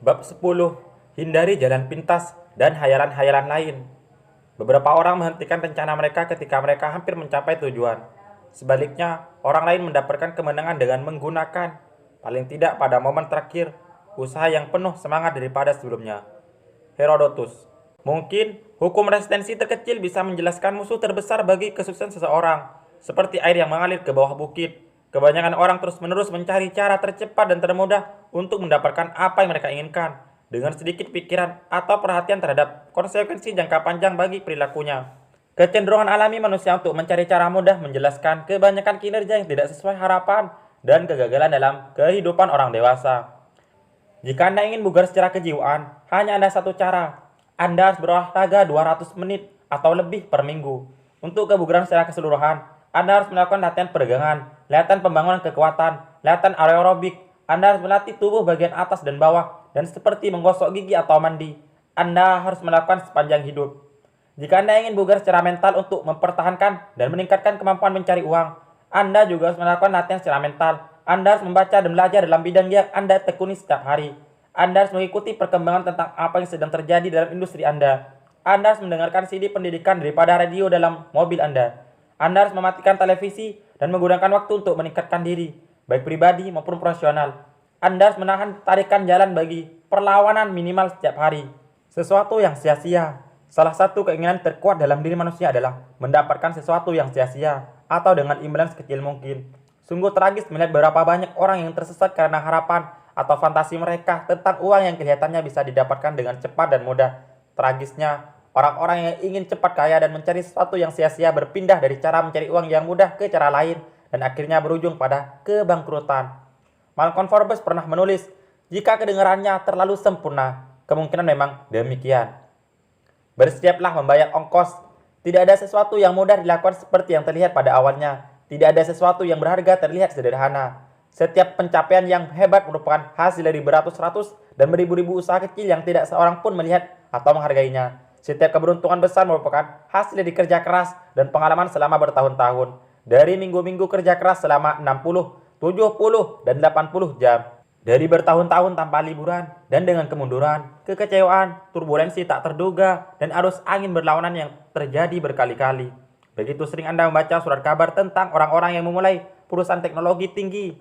Bab 10. Hindari jalan pintas dan hayalan-hayalan lain. Beberapa orang menghentikan rencana mereka ketika mereka hampir mencapai tujuan. Sebaliknya, orang lain mendapatkan kemenangan dengan menggunakan, paling tidak pada momen terakhir, usaha yang penuh semangat daripada sebelumnya. Herodotus. Mungkin hukum resistensi terkecil bisa menjelaskan musuh terbesar bagi kesuksesan seseorang, seperti air yang mengalir ke bawah bukit. Kebanyakan orang terus-menerus mencari cara tercepat dan termudah untuk mendapatkan apa yang mereka inginkan, dengan sedikit pikiran atau perhatian terhadap konsekuensi jangka panjang bagi perilakunya. Kecenderungan alami manusia untuk mencari cara mudah menjelaskan kebanyakan kinerja yang tidak sesuai harapan dan kegagalan dalam kehidupan orang dewasa. Jika Anda ingin bugar secara kejiwaan, hanya ada satu cara. Anda harus berolahraga 200 menit atau lebih per minggu. Untuk kebugaran secara keseluruhan, Anda harus melakukan latihan peregangan, latihan pembangunan kekuatan, latihan aerobik. Anda harus melatih tubuh bagian atas dan bawah, dan seperti menggosok gigi atau mandi, Anda harus melakukan sepanjang hidup. Jika Anda ingin bugar secara mental untuk mempertahankan dan meningkatkan kemampuan mencari uang, Anda juga harus melakukan latihan secara mental. Anda harus membaca dan belajar dalam bidang yang Anda tekuni setiap hari. Anda harus mengikuti perkembangan tentang apa yang sedang terjadi dalam industri Anda. Anda harus mendengarkan CD pendidikan daripada radio dalam mobil Anda. Anda harus mematikan televisi dan menggunakan waktu untuk meningkatkan diri, baik pribadi maupun profesional. Anda harus menahan tarikan jalan bagi perlawanan minimal setiap hari. Sesuatu yang sia-sia. Salah satu keinginan terkuat dalam diri manusia adalah mendapatkan sesuatu yang sia-sia atau dengan imbalan sekecil mungkin. Sungguh tragis melihat berapa banyak orang yang tersesat karena harapan atau fantasi mereka tentang uang yang kelihatannya bisa didapatkan dengan cepat dan mudah. Tragisnya, orang-orang yang ingin cepat kaya dan mencari sesuatu yang sia-sia berpindah dari cara mencari uang yang mudah ke cara lain dan akhirnya berujung pada kebangkrutan. Malcolm Forbes pernah menulis, jika kedengarannya terlalu sempurna, kemungkinan memang demikian. Bersiaplah membayar ongkos. Tidak ada sesuatu yang mudah dilakukan seperti yang terlihat pada awalnya. Tidak ada sesuatu yang berharga terlihat sederhana. Setiap pencapaian yang hebat merupakan hasil dari beratus-ratus dan beribu-ribu usaha kecil yang tidak seorang pun melihat atau menghargainya. Setiap keberuntungan besar merupakan hasil dari kerja keras dan pengalaman selama bertahun-tahun. Dari minggu-minggu kerja keras selama 60, 70, dan 80 jam. Dari bertahun-tahun tanpa liburan dan dengan kemunduran, kekecewaan, turbulensi tak terduga, dan arus angin berlawanan yang terjadi berkali-kali. Begitu sering Anda membaca surat kabar tentang orang-orang yang memulai perusahaan teknologi tinggi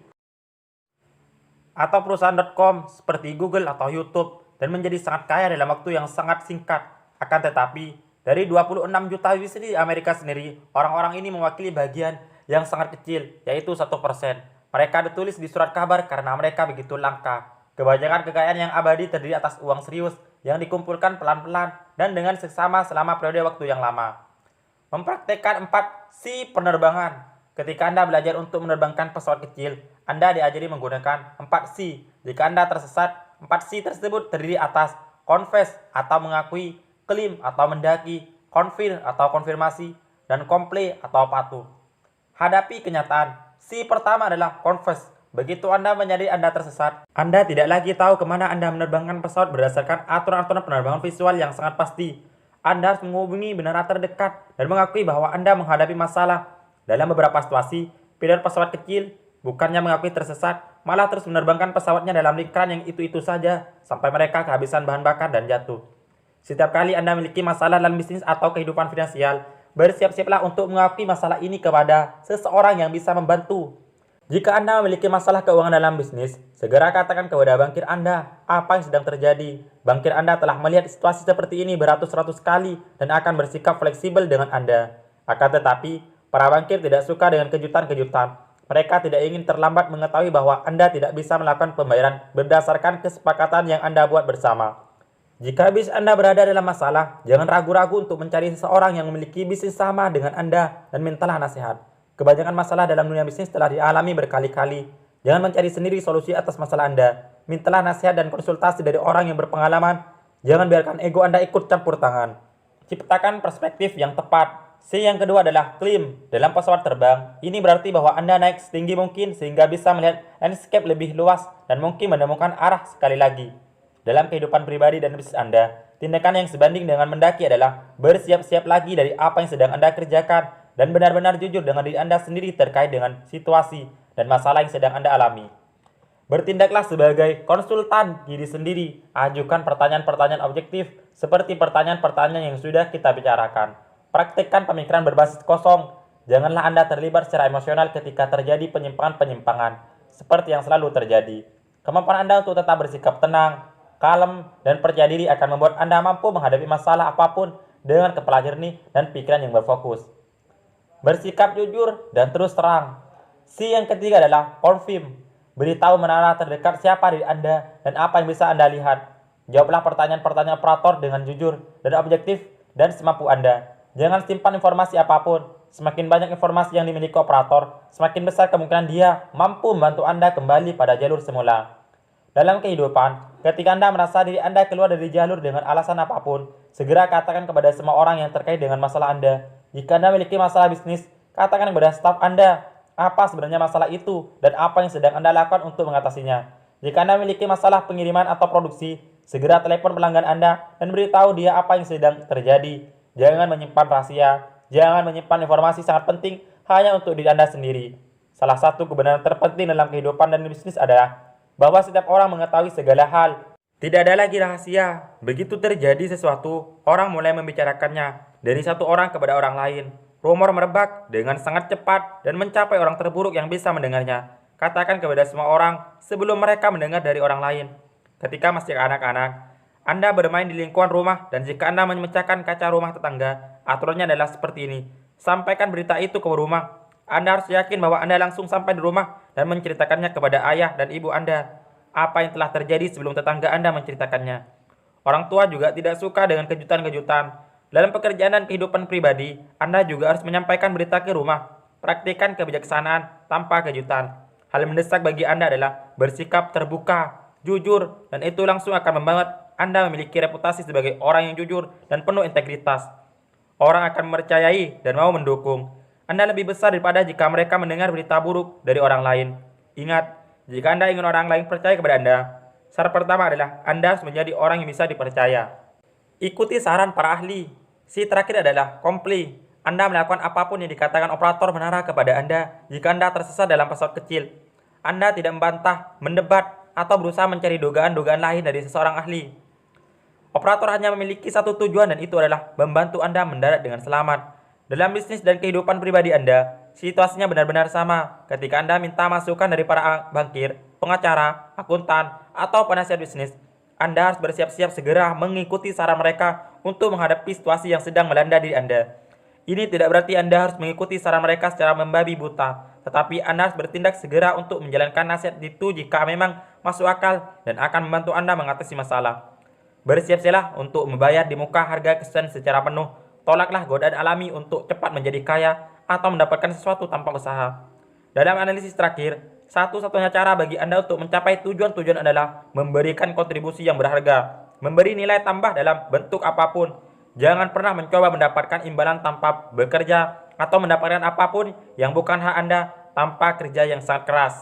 atau perusahaan.com seperti Google atau YouTube dan menjadi sangat kaya dalam waktu yang sangat singkat. Akan tetapi, dari 26 juta bisnis di Amerika sendiri, orang-orang ini mewakili bagian yang sangat kecil, yaitu 1%. Mereka ditulis di surat kabar karena mereka begitu langka. Kebanyakan kekayaan yang abadi terdiri atas uang serius yang dikumpulkan pelan-pelan dan dengan seksama selama periode waktu yang lama. Mempraktekkan 4C penerbangan. Ketika Anda belajar untuk menerbangkan pesawat kecil, Anda diajari menggunakan 4C. Jika Anda tersesat, 4C tersebut terdiri atas confess atau mengakui, claim atau mendaki, confirm atau konfirmasi, dan comply atau patuh. Hadapi kenyataan. C pertama adalah confess. Begitu Anda menyadari Anda tersesat, Anda tidak lagi tahu kemana Anda menerbangkan pesawat berdasarkan aturan-aturan penerbangan visual yang sangat pasti. Anda harus menghubungi bandara terdekat dan mengakui bahwa Anda menghadapi masalah. Dalam beberapa situasi, pilot pesawat kecil bukannya mengakui tersesat, malah terus menerbangkan pesawatnya dalam lingkaran yang itu-itu saja sampai mereka kehabisan bahan bakar dan jatuh. Setiap kali Anda memiliki masalah dalam bisnis atau kehidupan finansial, bersiap-siaplah untuk mengakui masalah ini kepada seseorang yang bisa membantu. Jika Anda memiliki masalah keuangan dalam bisnis, segera katakan kepada bankir Anda apa yang sedang terjadi. Bankir Anda telah melihat situasi seperti ini beratus-ratus kali dan akan bersikap fleksibel dengan Anda. Akan tetapi, para bankir tidak suka dengan kejutan-kejutan. Mereka tidak ingin terlambat mengetahui bahwa Anda tidak bisa melakukan pembayaran berdasarkan kesepakatan yang Anda buat bersama. Jika bisnis Anda berada dalam masalah, jangan ragu-ragu untuk mencari seseorang yang memiliki bisnis sama dengan Anda dan mintalah nasihat. Kebanyakan masalah dalam dunia bisnis telah dialami berkali-kali. Jangan mencari sendiri solusi atas masalah Anda. Mintalah nasihat dan konsultasi dari orang yang berpengalaman. Jangan biarkan ego Anda ikut campur tangan. Ciptakan perspektif yang tepat. C yang kedua adalah claim dalam pesawat terbang. Ini berarti bahwa Anda naik setinggi mungkin sehingga bisa melihat landscape lebih luas dan mungkin menemukan arah sekali lagi. Dalam kehidupan pribadi dan bisnis Anda, tindakan yang sebanding dengan mendaki adalah bersiap-siap lagi dari apa yang sedang Anda kerjakan dan benar-benar jujur dengan diri Anda sendiri terkait dengan situasi dan masalah yang sedang Anda alami. Bertindaklah sebagai konsultan diri sendiri. Ajukan pertanyaan-pertanyaan objektif seperti pertanyaan-pertanyaan yang sudah kita bicarakan. Praktikkan pemikiran berbasis kosong. Janganlah Anda terlibat secara emosional ketika terjadi penyimpangan-penyimpangan seperti yang selalu terjadi. Kemampuan Anda untuk tetap bersikap tenang, kalem, dan percaya diri akan membuat Anda mampu menghadapi masalah apapun dengan kepala jernih dan pikiran yang berfokus. Bersikap jujur dan terus terang. Si yang ketiga adalah confirm. Beritahu menara terdekat siapa diri Anda dan apa yang bisa Anda lihat. Jawablah pertanyaan-pertanyaan operator dengan jujur dan objektif dan semampu Anda. Jangan simpan informasi apapun. Semakin banyak informasi yang dimiliki operator, semakin besar kemungkinan dia mampu membantu Anda kembali pada jalur semula. Dalam kehidupan, ketika Anda merasa diri Anda keluar dari jalur dengan alasan apapun, segera katakan kepada semua orang yang terkait dengan masalah Anda. Jika Anda memiliki masalah bisnis, katakan kepada staf Anda apa sebenarnya masalah itu dan apa yang sedang Anda lakukan untuk mengatasinya. Jika Anda memiliki masalah pengiriman atau produksi, segera telepon pelanggan Anda dan beritahu dia apa yang sedang terjadi. Jangan menyimpan rahasia, jangan menyimpan informasi sangat penting hanya untuk diri Anda sendiri. Salah satu kebenaran terpenting dalam kehidupan dan bisnis adalah bahwa setiap orang mengetahui segala hal. Tidak ada lagi rahasia. Begitu terjadi sesuatu, orang mulai membicarakannya dari satu orang kepada orang lain. Rumor merebak dengan sangat cepat dan mencapai orang terburuk yang bisa mendengarnya. Katakan kepada semua orang sebelum mereka mendengar dari orang lain. Ketika masih anak-anak, Anda bermain di lingkungan rumah dan jika Anda memecahkan kaca rumah tetangga, aturannya adalah seperti ini. Sampaikan berita itu ke rumah. Anda harus yakin bahwa Anda langsung sampai di rumah dan menceritakannya kepada ayah dan ibu Anda. Apa yang telah terjadi sebelum tetangga Anda menceritakannya. Orang tua juga tidak suka dengan kejutan-kejutan. Dalam pekerjaan dan kehidupan pribadi, Anda juga harus menyampaikan berita ke rumah. Praktikkan kebijaksanaan tanpa kejutan. Hal yang mendesak bagi Anda adalah bersikap terbuka, jujur, dan itu langsung akan membuat Anda memiliki reputasi sebagai orang yang jujur dan penuh integritas. Orang akan mempercayai dan mau mendukung. Anda lebih besar daripada jika mereka mendengar berita buruk dari orang lain. Ingat, jika Anda ingin orang lain percaya kepada Anda, syarat pertama adalah Anda harus menjadi orang yang bisa dipercaya. Ikuti saran para ahli. Si terakhir adalah comply. Anda melakukan apapun yang dikatakan operator menara kepada Anda jika Anda tersesat dalam pesawat kecil. Anda tidak membantah, mendebat, atau berusaha mencari dugaan-dugaan lain dari seseorang ahli. Operator hanya memiliki satu tujuan dan itu adalah membantu Anda mendarat dengan selamat. Dalam bisnis dan kehidupan pribadi Anda, situasinya benar-benar sama. Ketika Anda minta masukan dari para bankir, pengacara, akuntan, atau penasihat bisnis, Anda harus bersiap-siap segera mengikuti saran mereka untuk menghadapi situasi yang sedang melanda diri Anda. Ini tidak berarti Anda harus mengikuti saran mereka secara membabi buta, tetapi Anda harus bertindak segera untuk menjalankan nasihat itu jika memang masuk akal dan akan membantu Anda mengatasi masalah. Bersiap-siaplah untuk membayar di muka harga kesusahan secara penuh. Tolaklah godaan alami untuk cepat menjadi kaya atau mendapatkan sesuatu tanpa usaha. Dalam analisis terakhir, satu-satunya cara bagi Anda untuk mencapai tujuan-tujuan adalah memberikan kontribusi yang berharga, memberi nilai tambah dalam bentuk apapun. Jangan pernah mencoba mendapatkan imbalan tanpa bekerja atau mendapatkan apapun yang bukan hak Anda tanpa kerja yang sangat keras.